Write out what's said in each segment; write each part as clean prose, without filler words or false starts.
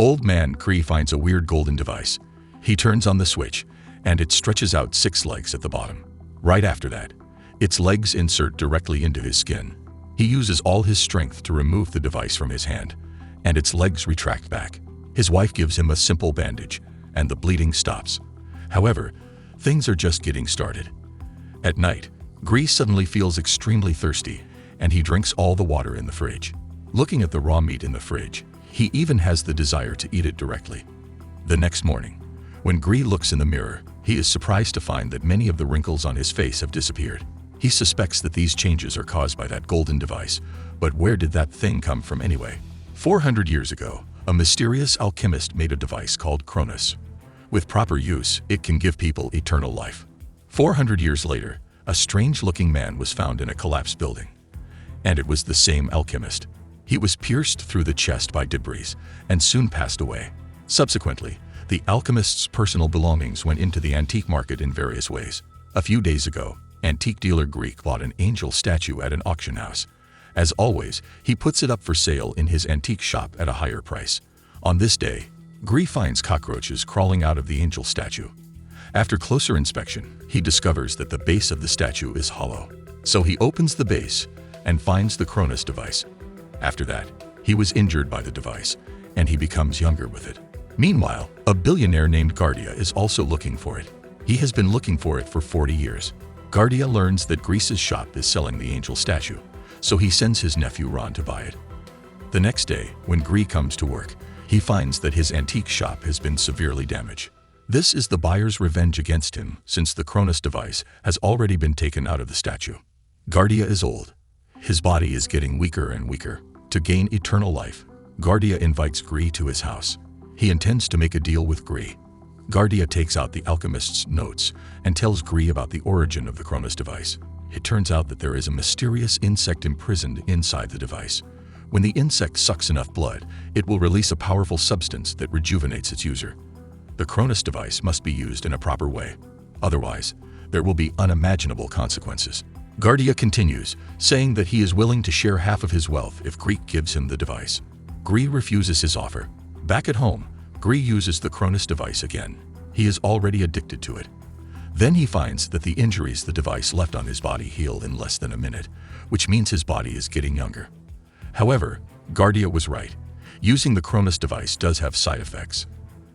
Old man Cree finds a weird golden device. He turns on the switch, and it stretches out 6 legs at the bottom. Right after that, its legs insert directly into his skin. He uses all his strength to remove the device from his hand, and its legs retract back. His wife gives him a simple bandage, and the bleeding stops. However, things are just getting started. At night, Cree suddenly feels extremely thirsty, and he drinks all the water in the fridge. Looking at the raw meat in the fridge, he even has the desire to eat it directly. The next morning, when Cree looks in the mirror, he is surprised to find that many of the wrinkles on his face have disappeared. He suspects that these changes are caused by that golden device, but where did that thing come from anyway? 400 years ago, a mysterious alchemist made a device called Cronos. With proper use, it can give people eternal life. 400 years later, a strange-looking man was found in a collapsed building. And it was the same alchemist. He was pierced through the chest by debris and soon passed away. Subsequently, the alchemist's personal belongings went into the antique market in various ways. A few days ago, antique dealer Greek bought an angel statue at an auction house. As always, he puts it up for sale in his antique shop at a higher price. On this day, Greek finds cockroaches crawling out of the angel statue. After closer inspection, he discovers that the base of the statue is hollow. So he opens the base and finds the Cronos device. After that, he was injured by the device, and he becomes younger with it. Meanwhile, a billionaire named Gardia is also looking for it. He has been looking for it for 40 years. Gardia learns that Greece's shop is selling the angel statue, so he sends his nephew Ron to buy it. The next day, when Greek comes to work, he finds that his antique shop has been severely damaged. This is the buyer's revenge against him, since the Cronos device has already been taken out of the statue. Gardia is old. His body is getting weaker and weaker. To gain eternal life, Gardia invites Greek to his house. He intends to make a deal with Greek. Gardia takes out the alchemist's notes and tells Greek about the origin of the Cronos device. It turns out that there is a mysterious insect imprisoned inside the device. When the insect sucks enough blood, it will release a powerful substance that rejuvenates its user. The Cronos device must be used in a proper way. Otherwise, there will be unimaginable consequences. Gardia continues, saying that he is willing to share half of his wealth if Greek gives him the device. Greek refuses his offer. Back at home, Greek uses the Cronos device again. He is already addicted to it. Then he finds that the injuries the device left on his body heal in less than a minute, which means his body is getting younger. However, Gardia was right. Using the Cronos device does have side effects.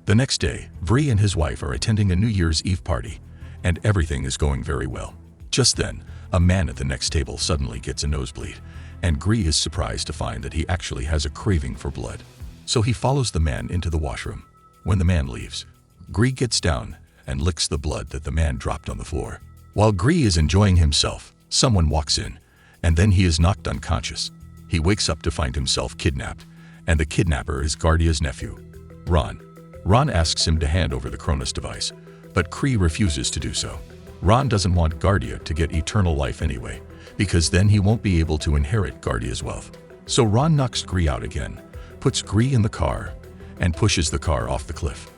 The next day, Vri and his wife are attending a New Year's Eve party, and everything is going very well. Just then, a man at the next table suddenly gets a nosebleed, and Greek is surprised to find that he actually has a craving for blood. So he follows the man into the washroom. When the man leaves, Greek gets down and licks the blood that the man dropped on the floor. While Greek is enjoying himself, someone walks in, and then he is knocked unconscious. He wakes up to find himself kidnapped, and the kidnapper is Gardia's nephew, Ron. Ron asks him to hand over the Cronos device, but Greek refuses to do so. Ron doesn't want Gardia to get eternal life anyway, because then he won't be able to inherit Gardia's wealth. So Ron knocks Greek out again, puts Greek in the car, and pushes the car off the cliff.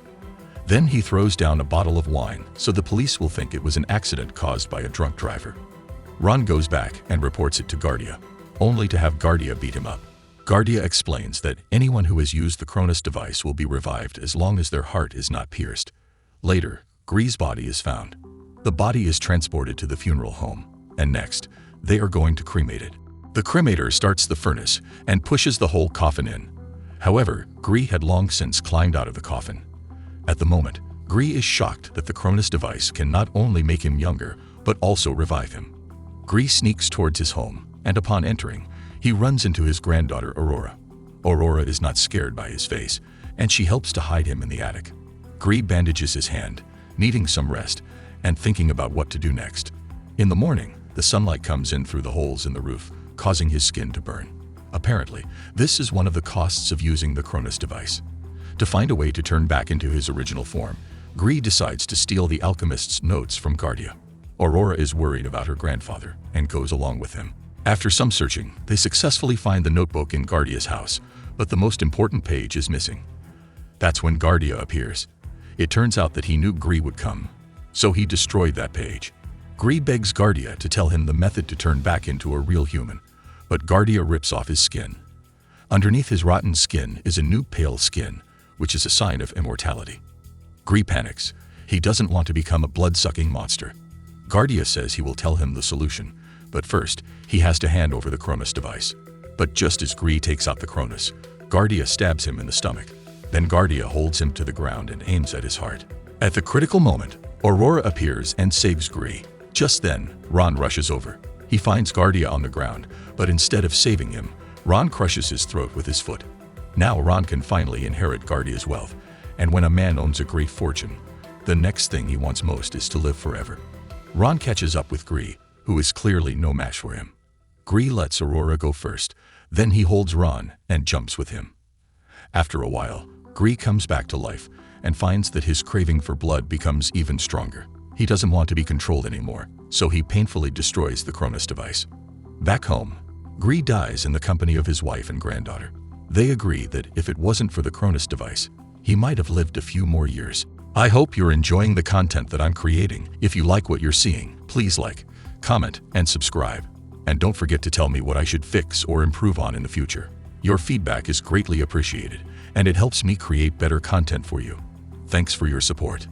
Then he throws down a bottle of wine so the police will think it was an accident caused by a drunk driver. Ron goes back and reports it to Gardia, only to have Gardia beat him up. Gardia explains that anyone who has used the Cronos device will be revived as long as their heart is not pierced. Later, Greek's body is found. The body is transported to the funeral home, and next, they are going to cremate it. The cremator starts the furnace and pushes the whole coffin in. However, Greek had long since climbed out of the coffin. At the moment, Greek is shocked that the Cronos device can not only make him younger, but also revive him. Greek sneaks towards his home, and upon entering, he runs into his granddaughter Aurora. Aurora is not scared by his face, and she helps to hide him in the attic. Greek bandages his hand, needing some rest, and thinking about what to do next. In the morning, the sunlight comes in through the holes in the roof, causing his skin to burn. Apparently, this is one of the costs of using the Cronos device. To find a way to turn back into his original form, Greek decides to steal the alchemist's notes from Gardia. Aurora is worried about her grandfather and goes along with him. After some searching, they successfully find the notebook in Gardia's house, but the most important page is missing. That's when Gardia appears. It turns out that he knew Greek would come, so he destroyed that page. Greek begs Gardia to tell him the method to turn back into a real human, but Gardia rips off his skin. Underneath his rotten skin is a new pale skin, which is a sign of immortality. Gree panics. He doesn't want to become a blood-sucking monster. Guardia says he will tell him the solution, but first, he has to hand over the Cronos device. But just as Gree takes out the Cronos, Guardia stabs him in the stomach. Then Guardia holds him to the ground and aims at his heart. At the critical moment, Aurora appears and saves Gree. Just then, Ron rushes over. He finds Guardia on the ground, but instead of saving him, Ron crushes his throat with his foot. Now Ron can finally inherit Guardia's wealth, and when a man owns a great fortune, the next thing he wants most is to live forever. Ron catches up with Gree, who is clearly no match for him. Gree lets Aurora go first, then he holds Ron and jumps with him. After a while, Gree comes back to life and finds that his craving for blood becomes even stronger. He doesn't want to be controlled anymore, so he painfully destroys the Cronos device. Back home, Gree dies in the company of his wife and granddaughter. They agree that if it wasn't for the Cronos device, he might have lived a few more years. I hope you're enjoying the content that I'm creating. If you like what you're seeing, please like, comment, and subscribe. And don't forget to tell me what I should fix or improve on in the future. Your feedback is greatly appreciated, and it helps me create better content for you. Thanks for your support.